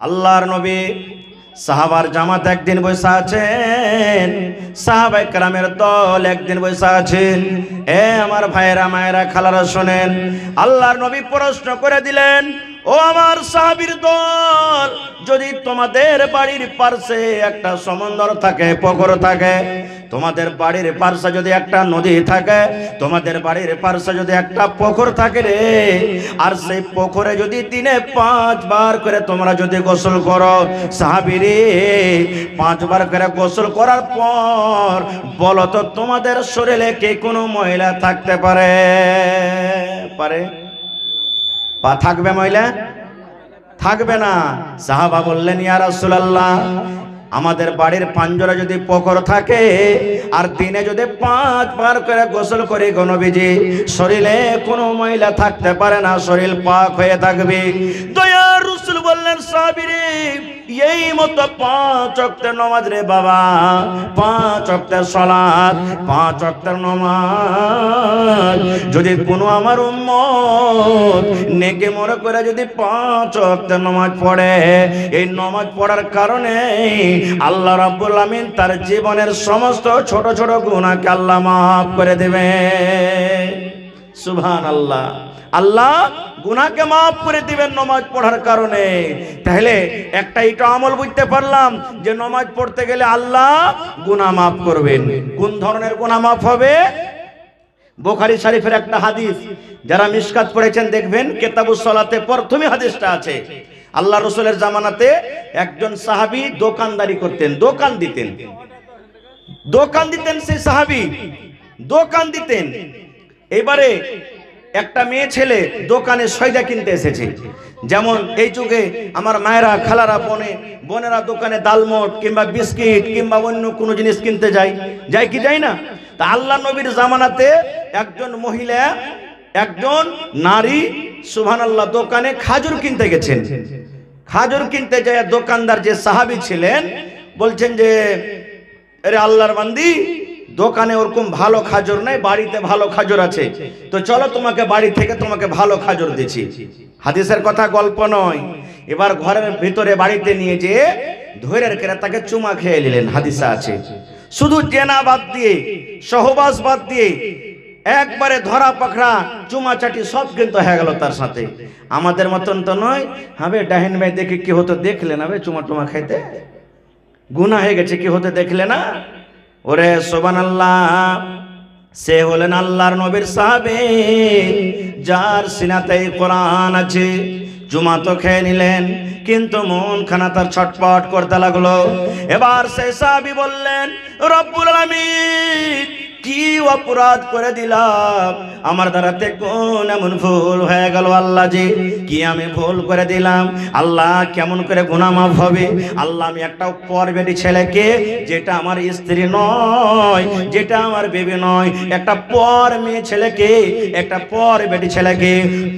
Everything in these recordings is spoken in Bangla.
আল্লাহর নবী সাহাবার জামাত একদিন বসে আছেন, সাহাবায়ে কেরামের দল একদিন বসে আছেন। আমার ভাইয়েরা মায়েরা খালারা শোনেন, আল্লাহর নবী প্রশ্ন করে দিলেন, ও আমার সাহাবীর দল, যদি তোমাদের বাড়ির পাশে একটা সমুদ্র থাকে, পুকুর থাকে, তোমাদের বাড়ির পাশে যদি একটা নদী থাকে, তোমাদের বাড়ির পাশে যদি একটা পুকুর থাকে রে, আর সেই পুকুরে যদি দিনে 5 বার করে তোমরা যদি গোসল করো, সাহাবী রে 5 বার করে গোসল করার পর বলো তো তোমাদের শরীরে কি কোনো ময়লা থাকতে পারে? পা থাকবে ময়লা? থাকবে না। সাহাবা বললেন, ইয়া রাসূলুল্লাহ, আমাদের বাড়ির পাঞ্জরে যদি পুকুর থাকে আর দিনে যদি 5 বার করে গোসল করি গো নবীজি, শরীরে কোনো ময়লা থাকতে পারে না, শরীর পাক হয়ে থাকবে। দয়ার রাসূল বললেন, সাহাবী রে, এই মতো 5 ওয়াক্তের নামাজ রে বাবা, 5 ওয়াক্তের সালাত, 5 ওয়াক্তের নামাজ যদি কোনো আমার উম্মত নেকে মনে করে যদি 5 ওয়াক্তের নামাজ পড়ে, এই নামাজ পড়ার কারণে আল্লাহ রাব্বুল আমিন তার জীবনের সমস্ত ছোট ছোট গুনাহকে আল্লাহ মাফ করে দেবে। সুবহানাল্লাহ। আল্লাহ গুনাহকে মাফ করে দিবেন নামাজ পড়ার কারণে। তাহলে একটা এটা আমল বুঝতে পারলাম যে নামাজ পড়তে গেলে আল্লাহ গুনাহ মাফ করবেন। কোন ধরনের গুনাহ মাফ হবে? বুখারী শরীফের একটা হাদিস, যারা মিশকাত পড়েছেন দেখবেন কিতাবুস সালাতে প্রথমে হাদিসটা আছে। আল্লাহ রাসূলের জামানাতে একজন সাহাবী দোকানদারি করতেন, দোকান দিতেন সেই সাহাবী দোকান দিতেন। এবারে একটা মেয়ে ছেলে দোকানে সয়দা কিনতে এসেছে। যেমন এই যুগে আমার মায়েরা খালারা বোনেরা দোকানে ডালমোট কিংবা বিস্কিট কিংবা অন্য কোনো জিনিস কিনতে যায় কি যায় না? তা আল্লাহ নবীর জামানাতে একজন মহিলা, একজন নারী সুবহানাল্লাহ দোকানে খাজুর কিনতে গেছেন। খাজুর কিনতে যায় দোকানদার যে সাহাবী ছিলেন বলছেন যে, আরে আল্লাহর বান্দি, দোকানে ওরকম ভালো খাজুর নাই, বাড়িতে ভালো খাজুর আছে, তো চলো তোমাকে বাড়ি থেকে তোমাকে ভালো খাজুর দিচ্ছি। হাদিসের কথা, গল্প নয়। এবার ঘরের ভিতরে বাড়িতে নিয়ে যেয়ে ধৈর্যের কেরা তাকে চুমা খেয়ে নিলেন। হাদিসে আছে। শুধু জেনা বাদ দিয়ে, সহবাস বাদ দিয়ে একবারে ধরা পাকড়া চুমাচাটি সব কিন্তু হয়ে গেল তার সাথে। আমাদের মতন তো নয়, হবে ডাহিন ভাই দেখে কি হতো দেখলে না, চুমা টুমা খাইতে গুনাহ হয়ে গেছে, কি হতে দেখলে না? ওরে সুবহানাল্লাহ, সে হলেন আল্লাহর নবীর সাহাবী, যার সিনাতে কোরআন আছে। চুমা তো খেয়ে নিলেন, কিন্তু মন খানা তার ছটপট করতে লাগলো। এবার সেই সাহাবী বললেন, রব্বুল আলামিন, কি অপরাধ করে দিলাম, আমার দ্বারাতে কোন এমন ভুল হয়ে গেল আল্লাহ জি, কি আমি ভুল করে দিলাম আল্লাহ, কেমন করে গুনাহ মাফ হবে আল্লাহ? আমি একটা পর বেটি ছেলেকে, যেটা আমার স্ত্রী নয়, যেটা আমার বেবি নয়, একটা পর মেয়ে ছেলেকে, একটা পর বেটি ছেলেকে,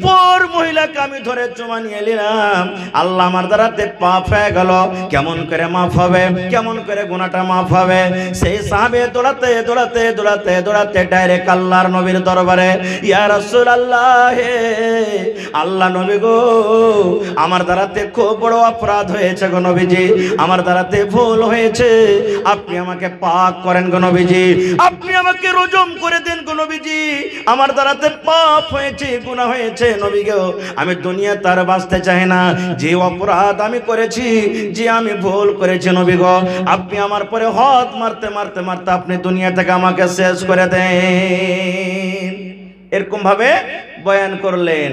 পর মহিলাকে আমি ধরে চুমা নিয়ে নিলাম আল্লাহ, আমার দ্বারাতে পাপ হয়ে গেল, কেমন করে মাফ হবে, কেমন করে গুনাহটা মাফ হবে? সেই সাহাবী দৌড়াতে দৌড়াতে দৌড়াতে দৌড়াতে ডাইরেক্ট আল্লাহর নবীর দরবারে, ইয়া রাসূলুল্লাহ, আল্লাহ নবী গো, আমার দ্বারাতে খুব বড় অপরাধ হয়েছে গো নবীজি, আমার দ্বারাতে ভুল হয়েছে, আপনি আমাকে পাক করেন গো নবীজি, আপনি আমাকে রজম করে দেন গো নবীজি, আমার দ্বারাতে পাপ হয়েছে, গুনাহ হয়েছে নবী গো, আমি দুনিয়া তার বাঁচতে চাই না, যে অপরাধ আমি করেছি, যে আমি ভুল করেছি নবী গো, আপনি আমার পরে হাত মারতে মারতে মারতে আপনি দুনিয়া থেকে আমাকে শেষ করে দেন। এরকম ভাবে বয়ান করলেন।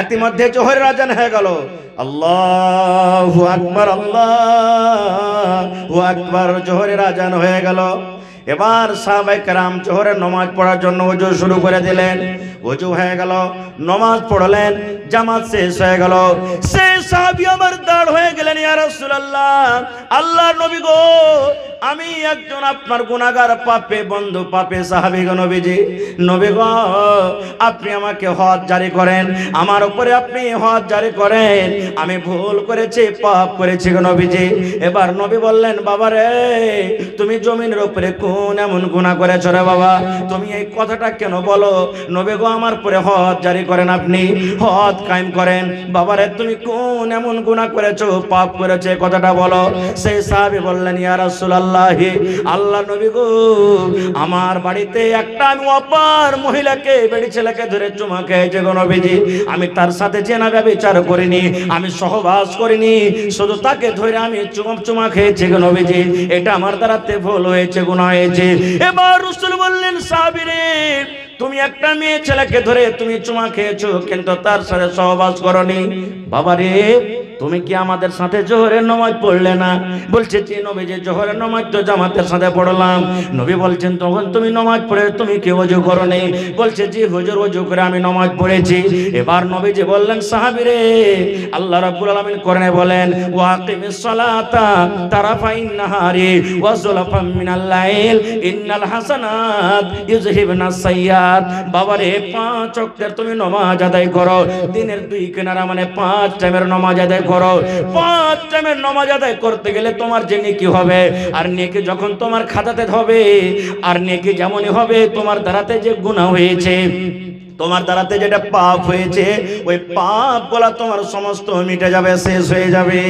ইতিমধ্যে জোহরের আজান হয়ে গেল। আল্লাহু আকবার, আল্লাহু আকবার, জোহরের আজান হয়ে গেল। এবার সাহাবায়ে কেরাম জোহরের নামাজ পড়ার জন্য ওযু শুরু করে দিলেন। ওযু হয়ে গেল, নামাজ পড়লেন, জামাত শেষ হয়ে গেল। সেই সাহাবী আমার দাঁড় হয়ে গেলেন, ইয়া রাসূলুল্লাহ, আল্লাহর নবী গো, আমি একজন আপনার গুনাহগার, পাপে বন্ধু, পাপে সাহাবী গো নবীজি, নবী গো, আপনি আমাকে হদ জারি করেন, আমার উপরে আপনি হদ জারি করেন, আমি ভুল করেছি, পাপ করেছি গো নবীজি। এবার নবী বললেন, বাবা রে, তুমি জমিনের উপরে কোন এমন গুনাহ করেছো রে বাবা, তুমি এই কথাটা কেন বলো? নবী গো, আমার উপরে হদ জারি করেন, আপনি হদ কায়েম করেন। বাবা রে, তুমি কোন এমন গুনাহ করেছো, পাপ করে করেছে কথাটা বলো। সেই সাহাবী বললেন ইয়া রাসূলুল্লাহ, আল্লাহ নবী গো, আমার বাড়িতে একটা আমি অপার মহিলাকে বেড়ি ছেলেকে ধরে চুমা খেয়েছে গো নবীজি। আমি তার সাথে জেনা ব্যভিচার করিনি, আমি সহবাস করিনি, শুধু তাকে ধরে আমি চুমা খেয়েছি গো নবীজি। এটা আমার দ্বারাতে ভুল হয়েছে, গুনাহ হয়েছে। এবার রাসূল বললেন সাহাবী রে, তুমি একটা মেয়ে ছেলেকে ধরে তুমি চুমা খেয়েছো কিন্তু তার সাথে সহবাস করনি। বাবা রে, তুমি কি আমাদের সাথে জোহরের নামাজ পড়লে না? বলছে জি নবীজি, জোহরের নামাজ তো জামাতের সাথে পড়লাম। নবী বলছেন তখন তুমি নামাজ পড়ে তুমি কি ওযু করনি? বলছে জি হুজুর, ওযু করে আমি নামাজ পড়েছি। এবার নবীজি বললেন সাহাবী রে, আল্লাহ রাব্বুল আলামিন কোরআনে বলেন ওয়াকিমিস সালাতা তারাফাইন নাহারি ওয়া যুলফাম মিনাল লাইল ইন্নাল হাসানাত ইউযহিবনাস সাইয়্যাত। বাবা রে, 5 ওয়াক্তের তুমি নামাজ আদায় করো, দিনের 2 কিনারা মানে 5 টাইমের নামাজ আদায় করো। 5 টাইমের নামাজ আদায় করতে গেলে তোমার যে নেকি হবে, আর নেকি যখন তোমার খাতাতে হবে, আর নেকি যেমনই হবে তোমার দ্বারাতে যে গুনাহ হয়েছে, তোমার দ্বারাতে যেটা পাপ হয়েছে, ওই পাপ গুলা তোমার সমস্ত মিটে যাবে, শেষ হয়ে যাবে।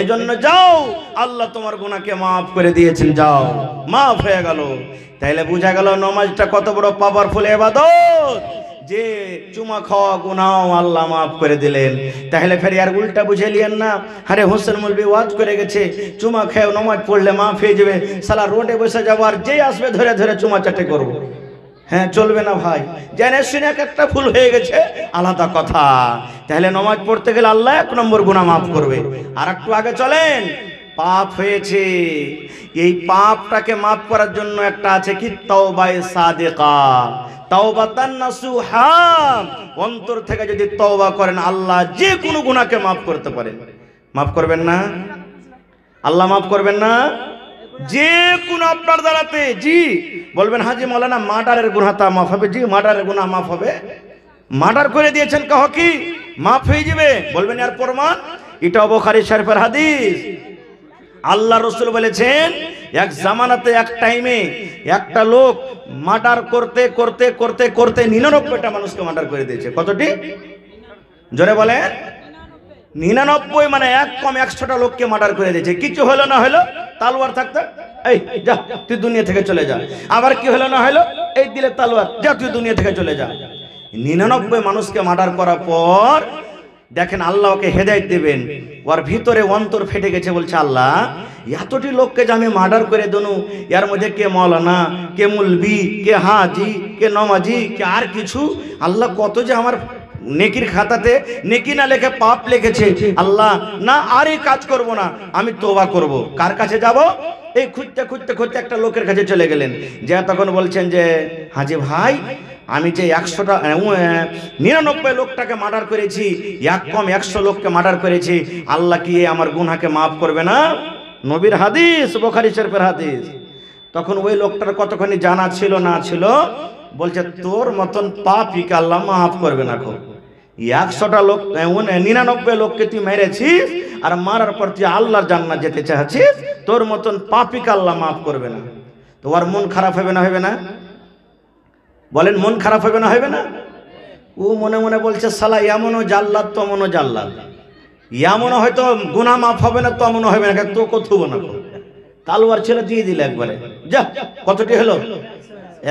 এজন্য যাও, আল্লাহ তোমার গুনাহকে মাফ করে দিয়েছেন, যাও, মাফ হয়ে গেল। তাইলে বোঝা গেল নামাজটা কত বড় পাওয়ারফুল ইবাদত, যে চুমা খাওয়া গুনাহ আল্লাহ মাফ করে দিলেন। তাহলে ফের আর উল্টা বুঝে লিয়েন না, আরে হোসেন মৌলভী ওয়াজ করে গেছে চুমা খেয়ে নামাজ পড়লে মাফ হয়ে যাবে, সালা রোডে বসে যাবো আর যে আসবে ধরে ধরে চুমা চাটে করবো। হ্যাঁ, চলবে না ভাই, জেনে শুনে একটা ভুল হয়ে গেছে আলাদা কথা। তাহলে নামাজ পড়তে গেলে আল্লাহ 1 নম্বর গুনাহ মাফ করবে। আর একটু আগে চলেন, পাপ হয়েছে, এই পাপটাকে মাফ করার জন্য একটা আছে কি তাওবায়ে সাদিকা, তাওবাতান নাসুহা। অন্তর থেকে যদি তওবা করেন আল্লাহ যে কোনো গুনাহকে মাফ করতে পারেন। মাফ করবেন না? আল্লাহ মাফ করবেন না? যে কোন আপনার দ্বারাতে, জি বলবেন হাজি মৌলানা মার্ডারের গুনাহটা মাফ হবে? জি, মার্ডারের গুনাহ মাফ হবে। মার্ডার করে দিয়েছেন, কহ কি মাফ হয়ে যাবে? বলবেন আর প্রমাণ, এটা বুখারী শরীফের হাদিস। আল্লাহ রাসূল বলেছেন এক জামানাতে, এক টাইমে একটা লোক মার্ডার করতে করতে করতে করতে 99টা মানুষকে মার্ডার করে দিয়েছে। কতটি? জোরে বলেন। 99, মানে এক কম 100টা লোককে মার্ডার করে দিয়েছে। কিছু হলো না হলো, তালোয়ার থাকতে এই যা তুই দুনিয়া থেকে চলে যা। আবার কি হলো না হলো, এই দিলে তালোয়ার, যা তুই দুনিয়া থেকে চলে যা। 99 মানুষকে মার্ডার করার পর দেখেন আল্লাহ ওকে হেদায়েত দিবেন, ওর ভিতরে অন্তর ফেটে গেছে। বলছে আল্লাহ, এতটি লোককে যে আমি মার্ডার করে দেনু, এর মধ্যে কে মৌলানা, কে মুলবি, কে হাজি, কে নমাজি, কে আর কিছু, আল্লাহ কত যে আমার নেকির খাতাতে নেকি না লেখে পাপ লিখেছে। আল্লাহ না, আর এই কাজ করব না, আমি তওবা করব। কার কাছে যাব? এই খুঁজতে খুঁজতে খুঁজতে একটা লোকের কাছে চলে গেলেন, যে তখন বলছেন যে হাজি ভাই, আমি যে 99 লোকটাকে মার্ডার করেছি, এক কম 100 লোককে মার্ডার করেছি, আল্লাহ কি আমার গুনাহকে মাফ করবে না? নবীর হাদিস, বুখারী শরীফের হাদিস। তখন ওই লোকটার কতখানি জানা ছিল না ছিল, বলছে তোর মতন পাপীকে আল্লাহ মাফ করবে না। 100টা লোক 99 লোককে তুই মেরেছিস, আর মারার পর তুই আল্লাহর জান্নাত যেতে চাচ্ছিস, তোর মতন পাপীকে আল্লাহ মাফ করবে না। তো ওর মন খারাপ হবে না হবে না? বলেন, মন খারাপ হবে না হবে না? ও মনে মনে বলছে শালা এমনও জাল্লাদ তমনও জাল্লাদ, এমনও হয়তো গুনাহ মাফ হবে না, তমনও হবে না, তো কথুব না। তালোয়ার ছেলে দিয়ে দিলে একবারে, যা। কতটি হলো?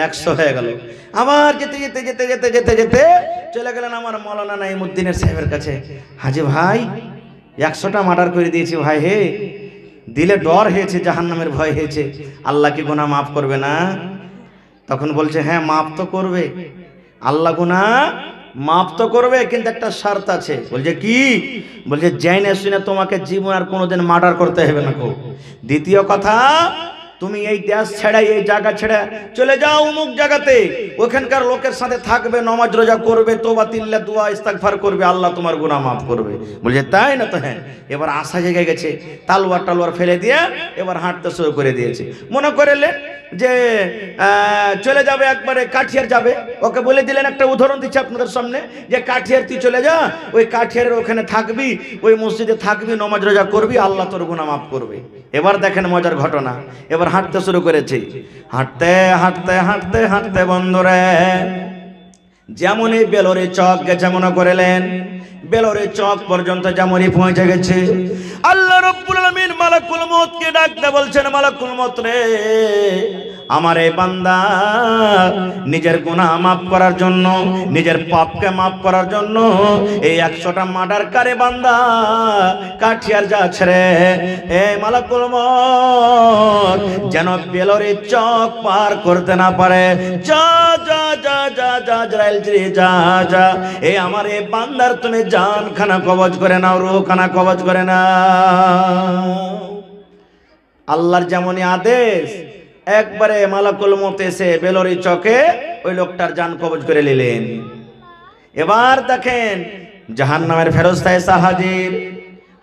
100 হয়ে গেল। আবার যেতে যেতে যেতে যেতে যেতে যেতে চলে গেলেন আমার মৌলানা নাইমুদ্দিনের সাহেবের কাছে। হাজি ভাই, 100টা মার্ডার করে দিয়েছি ভাই, হে দিলে ডর হয়েছে, জাহান্নামের ভয় হয়েছে, আল্লাহ কি গুনাহ মাফ করবে না? তখন বলছে হ্যাঁ মাফ তো করবে, আল্লাহ গুনাহ মাফ তো করবে, কিন্তু একটা শর্ত আছে। বলছে কি? বলছে জেনে শুনে তোমাকে জীবন আর কোনোদিন মার্ডার করতে হবে না। দ্বিতীয় কথা, তুমি এই দেশ ছেড়ে, এই জায়গা ছেড়ে চলে যাও অমুক জায়গাতে, ওখানকার লোকের সাথে থাকবে, নামাজ রোজা করবে, তওবা তিল্লা দোয়া ইস্তিগফার করবে, আল্লাহ তোমার গুনাহ মাফ করবে। বলছে তাই না? তো হ্যাঁ। এবার আশা জেগে গেছে, তালোয়ার টালোয়ার ফেলে দিয়ে এবার হাঁটতে শুরু করে দিয়েছে। মনে করলেন যে চলে যাবে, একবারে কাঠিয়ার যাবে। ওকে বলে দিলেন, একটা উদাহরণ দিচ্ছি আপনাদের সামনে, যে কাঠিয়ার তুই চলে যা, ওই কাঠিয়ারের ওখানে থাকবি, ওই মসজিদে থাকবি, নামাজ রোজা করবি, আল্লাহ তোর গুনাহ মাফ করবে। এবার দেখেন মজার ঘটনা, এবার হাঁটতে শুরু করেছে। হাঁটতে হাঁটতে হাঁটতে হাঁটতে বন্ধুরে, যেমনই বেলোরে চক গেছে, মনে করলেন বেলোরে চক পর্যন্ত যেমনই পৌঁছে গেছে, আল্লাহ রব্বুল আলামিন মালাকুল মউতকে ডাকতে বলছেন, মালাকুল মউত রে, আমার এই বান্দা নিজের গুনাহ মাফ করার জন্য, নিজের পাপকে মাফ করার জন্য এই 100টা মার্ডারকারী বান্দা কাঠিয়ার যাচ্ছে রে। এই মালাকুল মউত যেন বেলরের চক পার করতে না পারে। যা যা যা যা যা আজরাইল যা যা, এই আমার এই বান্দার তুমি জান খানা কবজ করে নাও, রূহ খানা কবজ করে নাও। আল্লাহর যেমনই আদেশ, একবারে মালাকুল মউত এসে বেলরি চকে ওই লোকটার জান কবজ করে নিলেন। এবার দেখেন জাহান্নামের ফেরেশতা এসে হাজির,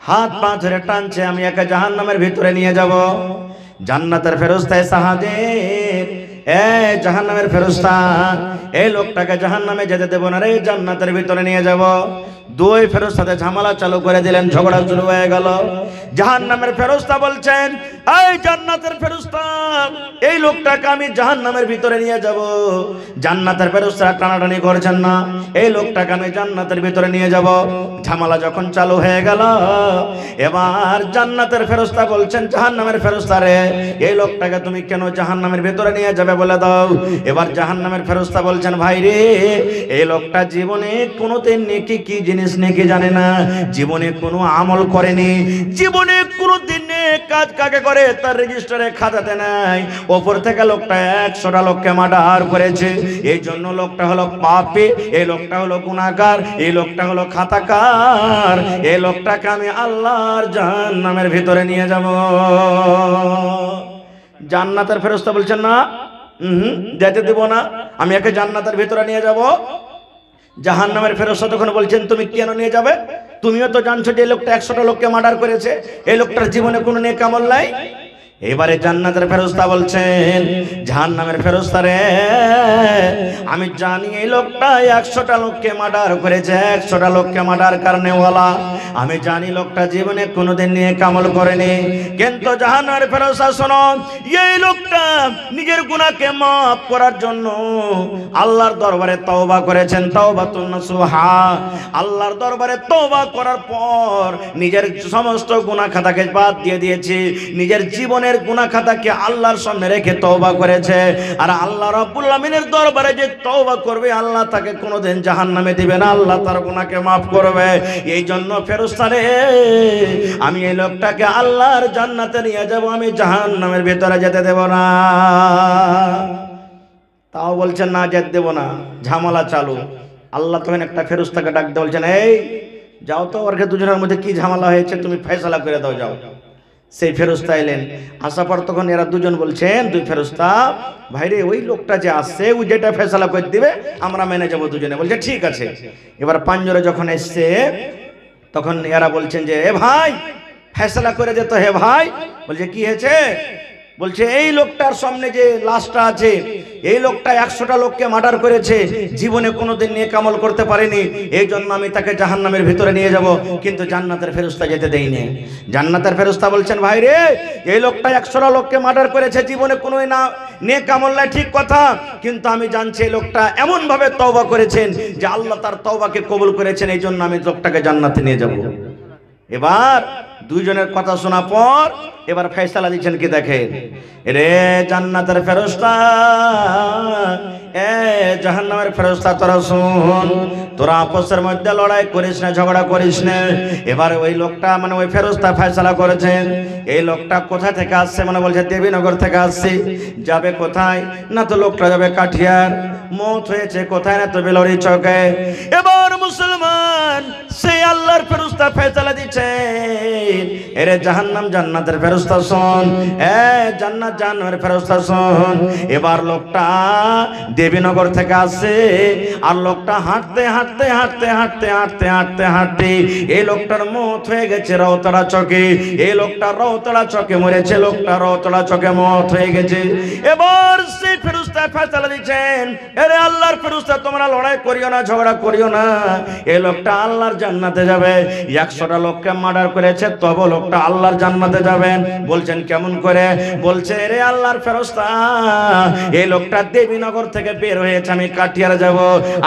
হাত পা ধরে টানছে, আমি একে জাহান্নামের ভিতরে নিয়ে যাব। জান্নাতের ফেরেশতা এসে হাজির, এ জাহান্নামের ফেরেশতা, এই লোকটাকে জাহান্নামে যেতে দেব না রে, জান্নাতের ভিতরে নিয়ে যাব। দুই ফেরেশতাতে ঝামেলা চালু করে দিলেন, ঝগড়া শুরু হয়ে গেল। জাহান্নামের ফেরেশতা বলছেন, এই জান্নাতের ফেরেশতা, এই লোকটাকে আমি জাহান্নামের ভিতরে নিয়ে যাব। জান্নাতের ফেরেশতারা টানাটানি করছেন না, এই লোকটাকে আমি জান্নাতের ভিতরে নিয়ে যাব। ঝামেলা যখন চালু হয়ে গেল, এবার জান্নাতের ফেরেশতা বলছেন, জাহান্নামের ফেরেশতা রে, এই লোকটাকে তুমি কেন জাহান্নামের ভিতরে নিয়ে যাবে বলে দাও। এবার জাহান্নামের ফেরেশতা বলছেন, ভাই রে, এই লোকটা জীবনে কোনোদিন নেকি কি জিনিস নেকি জানে না, জীবনে কোনো আমল করেনি, জীবনে কোনোদিন কাজ কাকে করে তার রেজিস্টারে খাতাতে নাই। ওপর থেকে লোকটা 100টা লোককে মার্ডার করেছে, এই জন্য লোকটা হলো পাপী, এই লোকটা হলো গুনাহগার, এই লোকটা হলো খাতাকার। এই লোকটাকে আমি আল্লাহর জাহান্নামের ভিতরে নিয়ে যাব। জান্নাতের ফেরেশতা বলছেন, না যেতে দেব না, আমি একে জান্নাতের ভিতরে নিয়ে যাব। জাহান্নামের ফেরেশতা তখন বলছেন, তুমি কেন নিয়ে যাবে? তুমিও তো জানছো যে এই লোকটা 100টা লোককে মার্ডার করেছে, এই লোকটার জীবনে কোনো নেক আমল নাই। এবারে জান্নাতের ফেরেশতা বলছেন, জাহান্নামের ফেরেশতা রে, আমি জানি এই লোকটা 100টা লোককে মার্ডার করেছে, 100টা লোককে মার্ডার কারণেওয়ালা। আমি জানি লোকটা জীবনে কোনোদিন নেক আমল করেনি, কিন্তু জাহান্নামের ফেরেশতা শোনো, এই লোকটা নিজের গুনাহকে মাফ করার জন্য আল্লাহর দরবারে তওবা করেছেন, তাওবাতুন নাসুহা। আল্লাহর দরবারে তওবা করার পর নিজের সমস্ত গুনাহ খাতাকে বাদ দিয়ে দিয়েছে, নিজের জীবনের গুনাহ খাতাকে আল্লাহর সামনে রেখে তওবা করেছে। আর আল্লাহ রাব্বুল আমিনের দরবারে যে তওবা করবে, আল্লাহ তাকে কোনোদিন জাহান্নামে দিবে না, আল্লাহ তার গুনাহকে মাফ করবে। এই জন্য ফেরেশতা রে, আমি এই লোকটাকে আল্লাহর জান্নাতে নিয়ে যাব, আমি জাহান্নামের ভিতরে যেতে দেব না। তাও বলছেন, না যেতে দেব না। ঝামেলা চালু। আল্লাহ তখন একটা ফেরেশতাকে ডাক দিয়ে বলছেন, এই যাও তো, ওর দুজনের মধ্যে কি ঝামেলা হয়েছে তুমি ফয়সালা করে দাও, যাও। সেই ফেরেশতা এলেন, আসার পর তখন এরা দুজন বলছেন, দুই ফেরেশতা, ভাইরে ওই লোকটা যে আসছে, ওই যেটা ফয়সালা করে দিবে আমরা মেনে যাবো দুজনে। বলছে ঠিক আছে। এবার পাঁচজনে যখন এসছে, তখন এরা বলছেন যে, এ ভাই ফয়সালা করে দে তো। হে ভাই, বলছে কি হয়েছে? বলছে এই লোকটার সামনে যে লাশটা আছে, এই লোকটা 100টা লোককে মার্ডার করেছে, জীবনে কোনোদিন নেক আমল করতে পারেনি, এই জন্য আমি তাকে জাহান্নামের ভিতরে নিয়ে যাব, কিন্তু জান্নাতের ফেরেশতা যেতে দেয়নি। জান্নাতের ফেরেশতা বলছেন, ভাই রে, এই লোকটা 100টা লোককে মার্ডার করেছে, জীবনে কোনো নেক আমল নাই, ঠিক কথা, কিন্তু আমি জানছি এই লোকটা এমন ভাবে তওবা করেছেন যে আল্লাহ তার তওবাকে কবুল করেছেন, এই জন্য আমি লোকটাকে জান্নাতে নিয়ে যাব। এবার দুইজনের কথা শোনা পর এবার ফয়সালা দিচ্ছেন কি দেখেন, রে জান্নাতের ফেরেশতা, এ জাহান্নামের ফেরেশতা, তোরা শুন, তোরা আপসের মধ্যে লড়াই করিস না, ঝগড়া করিস না। এবার ওই লোকটা মানে ওই ফেরেশতা ফয়সালা করেছেন, এই লোকটা কোথা থেকে আসছে, মানে বলছে দেবীনগর থেকে আসছে। যাবে কোথায়? না তো লোকটা যাবে কাঠিয়ার। মত হয়েছে কোথায়? না তো বেলরি চকে। এবার মুসলমান সেই আল্লাহর ফেরেশতা ফয়সালা দিচ্ছেন, এরে জাহান্নাম জান্নাতের ফেরেশতা শোন, এ জান্নাত জাহান্নামের ফেরেশতা শোন। এবার লোকটা দেবীনগর থেকে আসছে, আর লোকটা হাঁটতে হাঁটতে হাঁটতে হাঁটতে হাঁটতে হাঁটতে হাঁটতে এই লোকটার মত হয়ে গেছে রওতড়া চকে। এই লোকটা রওতড়া চকে মরেছে, লোকটা রওতড়া চকে মত হয়ে গেছে। এবার সেই ফেরেশতা ফয়সালা দিচ্ছেন, এরে আল্লাহর ফেরেশতা, তোমরা লড়াই করিও না, ঝগড়া করিও না, এই লোকটা আল্লাহর জান্নাতে যাবে। 100টা লোককে মার্ডার করেছে, তবে লোকটা আল্লাহর জান্নাতে যাবেন। বলছেন কেমন করে? বলছে, রে আল্লাহর ফেরেশতা, এই লোকটা দেবীনগর থেকে থেকে বের হয়েছে আমি কাঠিয়ার যাব,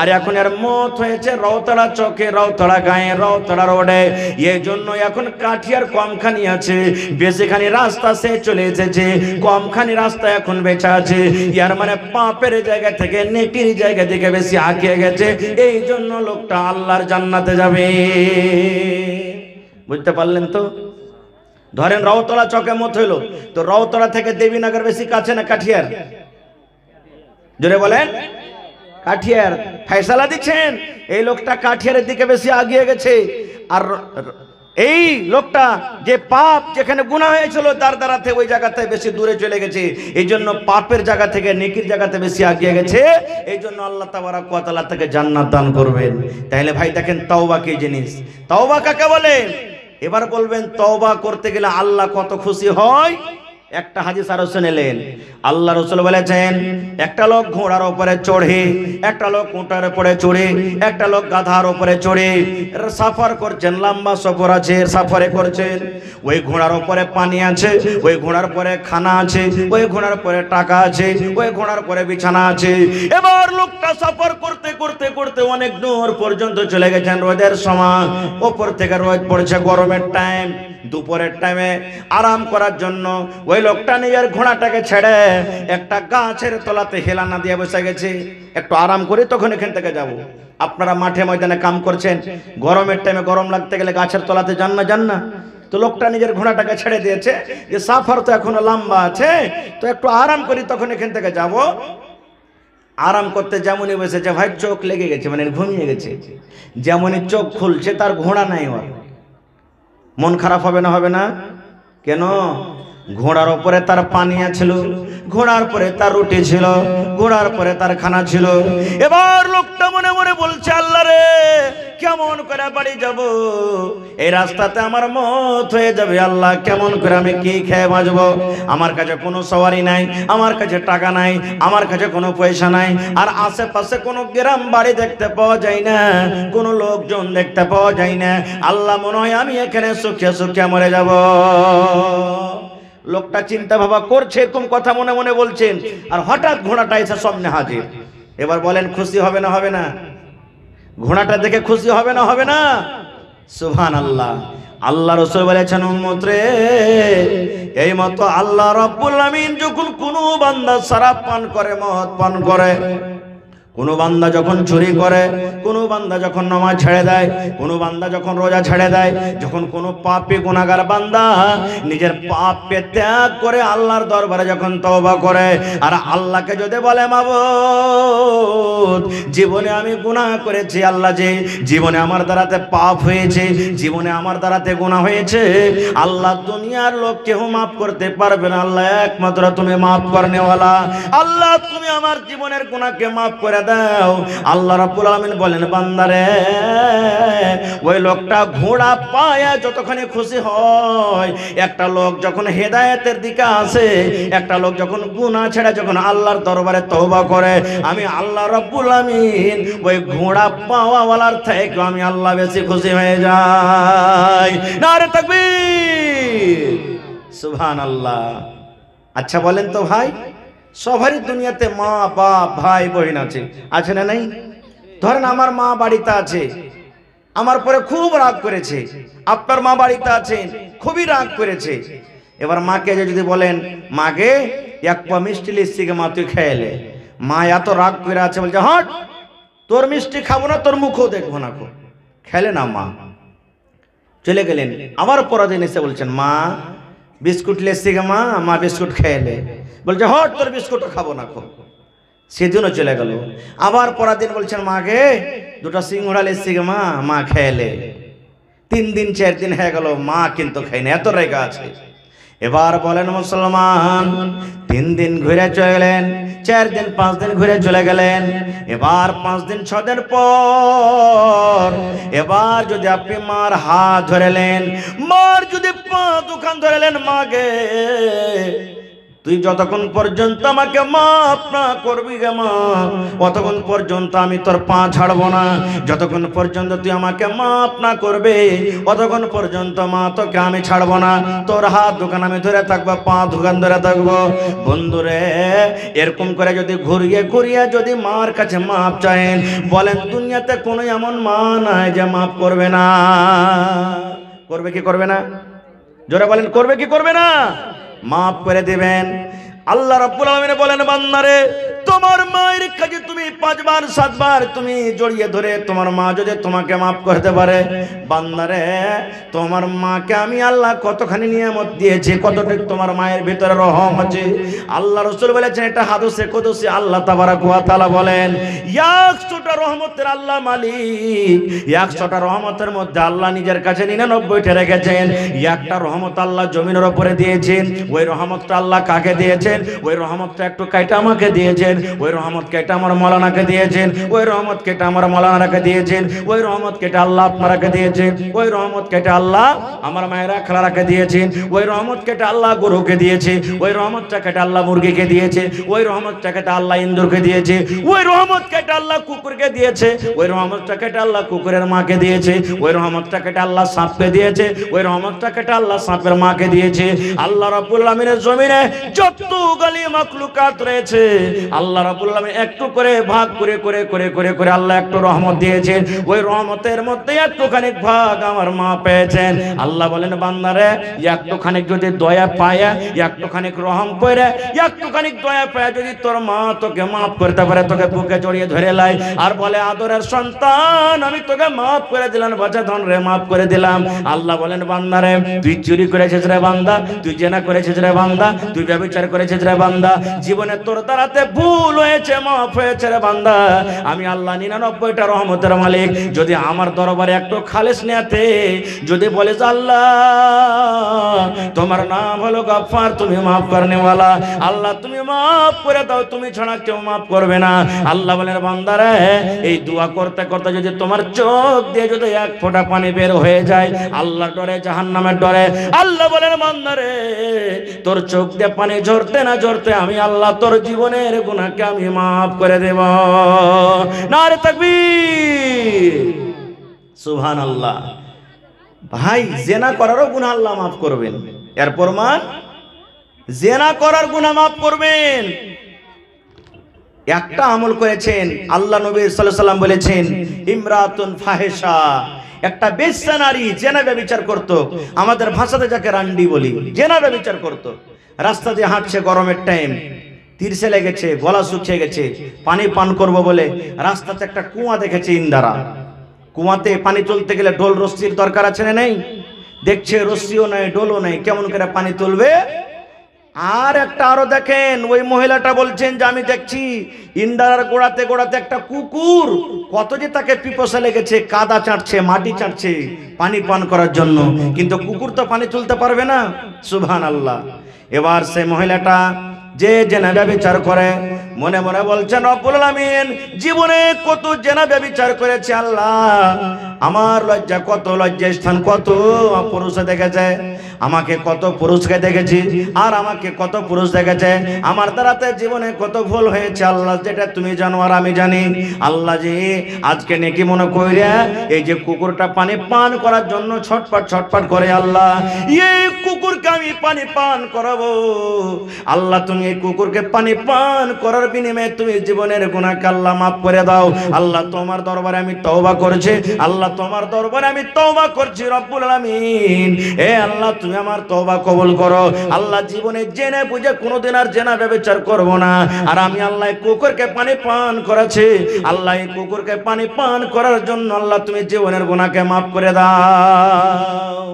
আর এখন এর মত হয়েছে রওতলা চকে, রওতলা গায়ে, রওতলা রোডে। এই জন্য এখন কাঠিয়ার কমখানি আছে, বেশিখানি রাস্তা সে চলে এসেছে, কমখানি রাস্তা এখন বেঁচে আছে। ইয়ার মানে পাপের জায়গা থেকে নেকির জায়গা থেকে বেশি আগিয়ে গেছে, এই জন্য লোকটা আল্লাহর জান্নাতে যাবে। বুঝতে পারলেন তো? ধরেন রওতলা চকে মত হইলো, তো রওতলা থেকে দেবীনগর বেশি কাছে না কাঠিয়ার? জোরে বলেন। কাঠিয়ার। ফয়সালা দিচ্ছেন এই লোকটা কাঠিয়ারের দিকে বেশি আগিয়ে গেছে, আর এই লোকটা যে পাপ যেখানে গুনাহ হয়েছিল তার দ্বারাতে ওই জায়গাতে বেশি দূরে চলে গেছে, এই জন্য পাপের জায়গা থেকে নেকির জায়গাতে বেশি আগিয়ে গেছে। এই জন্য আল্লাহ তাবারক ওয়া তাআলা তাকে জান্নাত দান করবেন। তাহলে ভাই দেখেন তওবা কি জিনিস, তওবা কাকে বলে? এবার বলবেন তওবা করতে গেলে আল্লাহ কত খুশি হয়। একটা হাদিস আরো শুনেলেন, আল্লাহ রাসূল বলেছেন একটা লোক ঘোড়ার উপরে চড়ে, একটা লোক উটের উপরে চড়ে, একটা লোক গাধার উপরে চড়ে সফর করছেন, লম্বা সফর আছে, সফরে করছেন। ওই ঘোড়ার উপরে পানি আছে, ওই ঘোড়ার পরে খানা আছে, ওই ঘোড়ার পরে টাকা আছে, ওই ঘোড়ার পরে বিছানা আছে। এবার লোকটা সফর করতে করতে করতে অনেক দূর পর্যন্ত চলে গেছেন। রোদের সময় উপর থেকে রোদ পড়ছে, গরমের টাইম, দুপুরের টাইমে আরাম করার জন্য ওই লোকটা নিজের ঘোড়াটাকে ছেড়ে একটা গাছের তলাতে হেলানা দিয়ে বসে গেছে, একটু আরাম করে তখন এখান থেকে যাব। আপনারা মাঠে ময়দানে কাম করছেন, গরমের টাইমে গরম লাগতে গেলে গাছের তলাতে যান না? তো লোকটা নিজের ঘোড়াটাকে ছেড়ে দিয়েছে যে সফর তো এখনো লম্বা আছে, তো একটু আরাম করি তখন এখান থেকে যাব। আরাম করতে যেমনই বসেছে ভাই চোখ লেগে গেছে, মানে ঘুমিয়ে গেছে। যেমনই চোখ খুলছে তার ঘোড়া নাই। ওর মন খারাপ হবে না? হবে না কেন? ঘোড়ার উপরে তার পানিয়া ছিল, ঘোড়ার পরে তার রুটি ছিল, ঘোড়ার পরে তার খানা ছিল। এবার লোকটা মনে মনে বলছে আল্লাহ রে, কেমন করে বাড়ি যাব? এই রাস্তাতে আমার মত হয়ে যাবে। আল্লাহ কেমন করে আমি কি খেয়ে বাঁচবো? আমার কাছে কোনো সওয়ারি নাই, আমার কাছে টাকা নাই, আমার কাছে কোনো পয়সা নাই, আর আশেপাশে কোনো গ্রাম বাড়ি দেখতে পাওয়া যায় না, কোনো লোকজন দেখতে পাওয়া যায় না। আল্লাহ মনে হয় আমি এখানে সুখে সুখে মরে যাব। লোকটা চিন্তা ভাবা করছে, এরকম কথা মনে মনে বলছেন, আর হঠাৎ ঘোড়াটা এসে সামনে হাজির। এবার বলেন খুশি হবে না? হবে না? ঘোড়াটা দেখে খুশি হবে না? হবে না? সুবহানাল্লাহ। আল্লাহ রাসূল বলেছেন উম্মত রে, এই মত আল্লাহ রাব্বুল আমিন যখন কোনো বান্দা শরাব পান করে, মদ পান করে, কোনো বান্দা যখন চুরি করে, কোনো বান্দা যখন নামাজ ছেড়ে দেয়, কোনো বান্দা যখন রোজা ছেড়ে দেয়, যখন কোনো পাপী গুনাহগার বান্দা নিজের পাপকে ত্যাগ করে আল্লাহর দরবারে যখন তওবা করে, আর আল্লাহকে যদি বলে মাবুদ জীবনে আমি গুনাহ করেছি, আল্লাহ যে জীবনে আমার দ্বারাতে পাপ হয়েছে, জীবনে আমার দ্বারাতে গুনাহ হয়েছে, আল্লাহ দুনিয়ার লোক কেউ মাফ করতে পারবে না, আল্লাহ একমাত্র তুমি মাফ করনেওয়ালা, আল্লাহ তুমি আমার জীবনের গুনাহকে মাফ করে দাও। আল্লাহ রাব্বুল আলামিন বলেন বান্দারে, ওই লোকটা ঘোড়া পায়া যতখানি খুশি হয়, একটা লোক যখন হেদায়েতের দিকে আসে, একটা লোক যখন গুনাহ ছেড়ে যখন আল্লাহর দরবারে তওবা করে, আমি আল্লাহ রাব্বুল আলামিন ওই ঘোড়া পাওয়াওয়ালার থেকে আমি আল্লাহ বেশি খুশি হয়ে যাই। নারে তাকবীর, সুবহানাল্লাহ। আচ্ছা বলেন তো ভাই, সবারই দুনিয়াতে মা বাপ ভাই বোন আছে, আছে না নাই? ধরেন আমার মা বাড়িতে আছে, আমার পরে খুব রাগ করেছে, আপনার মা বাড়িতে আছেন, খুবই রাগ করেছে। এবার মাকে যদি বলেন মাকে এক পা মিষ্টি লিচ্ছি মা তুই খেয়েলে, মা এত রাগ করে আছে, বলছে হট তোর মিষ্টি খাবো না, তোর মুখও দেখবো না, খেলে না। মা চলে গেলেন, আবার পরের দিন এসে বলছেন মা বিস্কুট লেচ্ছি মা, মা বিস্কুট খেয়েলে, বলছে হট তোর বিস্কুটও খাবো না, সেদিনও চলে গেল। আবার পরের দিন বলছেন মাকে দুটো সিঙ্গুড়া লেচ্ছি মা, মা খেয়েলে। 3 দিন 4 দিন হয়ে গেল, মা কিন্তু খাইনি, এত রেগে আছে। এবার বলেন মুসলমান, 3 দিন ঘুরে চলে গেলেন, 4 দিন 5 দিন ঘুরে চলে গেলেন, এবার 5 দিন 6 দিন পর এবার যদি আপনি মার হাত ধরেলেন, মার যদি পা দুখান ধরেলেন, মাগে তুই যতক্ষণ পর্যন্ত আমাকে মাফ না করবি গে মা, ততক্ষণ পর্যন্ত আমি তোর পা ছাড়বো না। যতক্ষণ পর্যন্ত তুই আমাকে মাফ না করবে ততক্ষণ পর্যন্ত মা তোকে আমি ছাড়বো না। তোর হাত দোকান আমি ধরে থাকবো, পা দোকান ধরে থাকবো। বন্ধুরে, এরকম করে যদি ঘুরিয়ে ঘুরিয়ে যদি মার কাছে মাফ চায়েন, বলেন দুনিয়াতে কোনো এমন মা নাই যে মাফ করবে না। করবে কি করবে না? জোরে বলেন, করবে কি করবে না? মাফ করে দিবেন। আল্লাহ রাব্বুল আলামিন বলেন, বান্দারে তোমার মায়ের কাছে তুমি 5 বার 7 বার তুমি জড়িয়ে ধরে তোমার মা যদি তোমাকে মাফ করতে পারে, বান্দারে তোমার মাকে আমি আল্লাহ কতখানি নিয়ামত দিয়েছি, কতটুকু তোমার মায়ের ভিতরে রহম আছে। আল্লাহ রাসূল বলেছেন, এটা হাদিসে কুদসি, আল্লাহ তাবারক ওয়া তাআলা বলেন 100টা রহমতের আল্লাহ মালিক, 100টা রহমতের মধ্যে আল্লাহ নিজের কাছে 99টা রেখেছেন। একটা রহমত আল্লাহ জমিনের উপরে দিয়েছেন, ওই রহমতটা আল্লাহ কাকে দিয়েছেন? ওই রহমতটা একটু কাইটা আমাকে দিয়েছেন, ওই রহমত কেটে আমার মৌলানাকে দিয়েছেন, ওই রহমত কেটে আমার মৌলানাকে দিয়েছেন, ওই রহমত কেটে আল্লাহ আপনারাকে দিয়েছেন, ওই রহমত কেটে আল্লাহ আমার মায়েরা খালারাকে দিয়েছেন, ওই রহমত কেটে আল্লাহ গরুকে দিয়েছে, ওই রহমতটা কেটে আল্লাহ মুরগিকে দিয়েছে, ওই রহমতটা কেটে আল্লাহ ইন্দুরকে দিয়েছে, ওই রহমত কেটে আল্লাহ কুকুরকে দিয়েছে, ওই রহমতটা কেটে আল্লাহ কুকুরের মাকে দিয়েছে, ওই রহমতটা কেটে আল্লাহ সাপকে দিয়েছে, ওই রহমতটা কেটে আল্লাহ সাপের মাকে দিয়েছে। আল্লাহ রাব্বুল আলামিনের জমিনে যত গালি মাখলুকাত রয়েছে, আল্লাহ রাব্বুল আলামিন একটু করে ভাগ করে করে করে করে করে আল্লাহ একটু রহমত দিয়েছেন। ওই রহমতের মধ্যে একটুখানি ভাগ আমার মা পেয়েছেন। আল্লাহ বলেন, বান্দারে একটুখানি যদি দয়া পায়, একটুখানি রহম করে, একটুখানি দয়া পায় যদি তোর মা তোকে মাফ করতে পারে, তোকে বুকে জড়িয়ে ধরে লাই আর বলে, আদরের সন্তান আমি তোকে মাফ করে দিলাম, বাচ্চা ধন রে মাফ করে দিলাম। আল্লাহ বলেন, বান্দারে তুই চুরি করেছিস রে বান্দা, তুই জেনা করেছিস রে বান্দা, তুই ব্যভিচার করেছিস রে বান্দা, জীবনে তোর দ্বারাতে ভুল হয়েছে, মাফ হয়েছে রে বান্দা। আমি আল্লাহ 99টা রহমতের মালিক। যদি আমার দরবারে একটু খালেস নিয়াতে যদি বলে আল্লাহ তোমার নাম হলো গফফার, তুমি মাফ করনেওয়ালা, আল্লাহ তুমি মাফ করে দাও, তুমি ছাড়া কেউ মাফ করবে না। আল্লাহ বলেন, বান্দারে এই দোয়া করতে করতে যদি তোমার চোখ দিয়ে যদি এক ফোঁটা পানি বের হয়ে যায় আল্লাহর ডরে, জাহান্নামের ডরে, আল্লাহ বলেন, বান্দারে তোর চোখ দিয়ে পানি ঝরতে না ঝরতে আমি আল্লাহ তোর জীবনের গুনাহকে আমি মাফ করে দেব। নারে তাকবীর, সুবহানাল্লাহ। ভাই জেনা করারও গুনাহ আল্লাহ মাফ করবেন, এর প্রমাণ জেনা করার গুনাহ মাফ করবেন। একটা আমল করেছেন, আল্লাহ নবী সাল্লাল্লাহু আলাইহি ওয়াসাল্লাম বলেছেন, ইমরাতুন ফাহিশা, একটা বেশ্যা নারী জেনা ব্যভিচার করত, আমাদের ভাষাতে যাকে রান্ডি বলি, জেনা ব্যভিচার করত। রাস্তা দিয়ে হাঁটছে, গরমের টাইম, তিরছে লেগেছে, গলা শুকিয়ে গেছে, পানি পান করব বলে রাস্তাতে একটা কুয়া দেখেছে ইন্দারা। কুয়াতে পানি তুলতে গেলে ডোল রশ্মির দরকার আছে না নেই? দেখছে রশ্মিও নাই, ডোলও নাই, কেমন করে পানি তুলবে? আর একটা আরো দেখেন, ওই মহিলাটা বলছেন যে আমি দেখছি ইন্দারার গোড়াতে গোড়াতে একটা কুকুর, কত যে তাকে পিপাসা লেগেছে, কাদা চাটছে, মাটি চাটছে পানি পান করার জন্য, কিন্তু কুকুর তো পানি তুলতে পারবে না। সুবহানাল্লাহ। এবার সেই মহিলাটা যে জেনা ব্যভিচার করে মনে মনে বলছেন, রব্বুল আলামিন জীবনে কত জেনা ব্যভিচার করেছে আল্লাহ, আমার লজ্জা কত, লজ্জা স্থান কত পুরুষে দেখেছে, আমাকে কত পুরুষকে দেখেছি আর আমাকে কত পুরুষ দেখেছে, আমার দ্বারাতে জীবনে কত ভুল হয়েছে আল্লাহ, যেটা তুমি জানো আর আমি জানি। আল্লাহ জি আজকে নেকি মনে কইরা এই যে কুকুরটা পানি পান করার জন্য ছটপট ছটপট করে, আল্লাহ এই কুকুরকে আমি পানি পান করাবো। আল্লাহ তুমি এই কুকুরকে পানি পান করার বিনিময়ে তুমি জীবনের গুনাহকে আল্লাহ মাফ করে দাও। আল্লাহ তোমার দরবারে আমি তওবা করছি, আল্লাহ তোমার দরবারে আমি তওবা করছি রব্বুল আলামিন। এ আল্লাহ তুমি আমার তওবা কবুল করো। আল্লাহ জীবনে জেনে বুঝে কোনোদিন আর জেনা ব্যভিচার করব না। আর আমি আল্লাহ কুকুরকে পানি পান করাছি, আল্লাহ এই কুকুরকে পানি পান করার জন্য আল্লাহ তুমি জীবনের গুনাহকে মাফ করে দাও।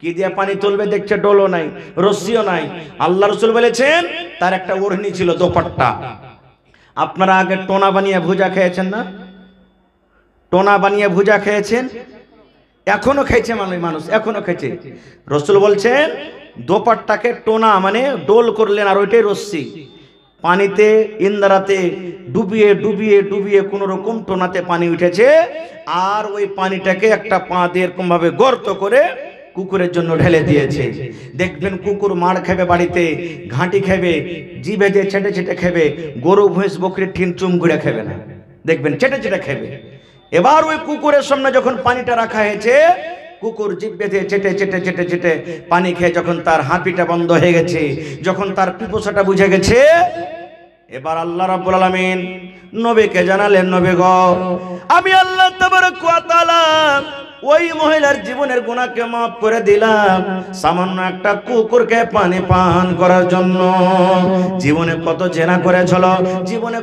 কি দিয়ে পানি তুলবে? দেখছে ডোলও নাই, রশ্মিও নাই। আল্লাহ রাসূল বলেছেন তার একটা ওড়নি ছিল, দোপাট্টা। আপনারা আগে টোনা বানিয়ে ভুজা খেয়েছেন না? টোনা বানিয়ে ভুজা খেয়েছেন? এখনো খেয়েছে মানুষ, এখনো খেয়েছে। রাসূল বলছেন দোপাট্টাকে টোনা মানে ডোল করলেন, আর ওইটাই রশ্মি পানিতে ইন্দারাতে ডুবিয়ে ডুবিয়ে ডুবিয়ে কোন রকম টোনাতে পানি উঠেছে, আর ওই পানিটাকে একটা পা দিয়ে এরকম ভাবে গর্ত করে কুকুরের জন্য ঢেলে দিয়েছে। দেখবেন কুকুর মার খাবে, বাড়িতে ঘাঁটি খাবে, জিভে দিয়ে ছেটে ছেটে খাবে, গরু ভৈঁস বকরির ঠিন চুম ঘুরে খাবে না, দেখবেন ছেটে ছেটে খাবে। এবার ওই কুকুরের সামনে যখন পানিটা রাখা হয়েছে, কুকুর জিভ বেঁধে চেটে চেটে চেটে চেটে পানি খেয়ে যখন তার হাঁপিটা বন্ধ হয়ে গেছে, যখন তার পিপাসাটা বুঝে গেছে, এবার আল্লাহ রাব্বুল আলামিন নবীকে জানালেন, নবী গো, আমি আল্লাহ তাবারক ওয়া তাআলা ওই মহিলার জীবনের গুনাহকে মাফ করে দিলাম সামান্য একটা কুকুরকে পানি পান করার জন্য। জীবনে কত জেনা করেছিল, জীবনে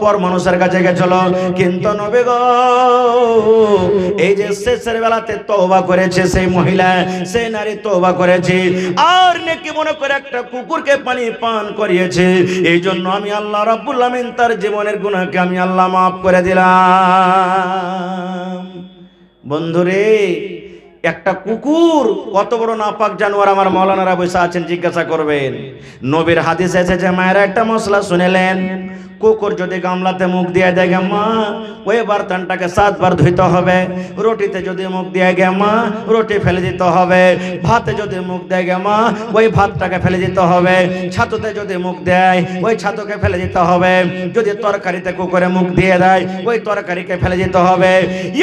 পর মানুষের কাছে গেছিল, কিন্তু নবী গো এই যে শেষের বেলাতে তওবা করেছে সেই মহিলা, সেই নারী তওবা করেছে আর নেকি মনে করে একটা কুকুরকে পানি পান করিয়েছে, এই জন্য আমি আল্লাহ রাব্বুল আলামিন তার জীবনের গুনাহকে আমি আল্লাহ মাফ করে দিলাম। বন্ধুরে, একটা কুকুর কত বড় নাপাক জানোয়ার, আমার মাওলানারা বসে আছেন, জিজ্ঞাসা করবেন। নবীর হাদিস এসেছে, মায়েরা একটা মশলা শুনেলেন, কুকুর যদি গামলাতে মুখ দিয়ে দেয় মা, ওই বার্তানটাকে 7 বার ধুইতে হবে। রুটিতে যদি মুখ দিয়ে গে মা, রুটি ফেলে দিতে হবে। ভাতে যদি মুখ দেয় গে মা, ওই ভাতটাকে ফেলে দিতে হবে। ছাতুতে যদি মুখ দেয়, ওই ছাতুকে ফেলে দিতে হবে। যদি তরকারিতে কুকুরে মুখ দিয়ে দেয়, ওই তরকারিকে ফেলে দিতে হবে।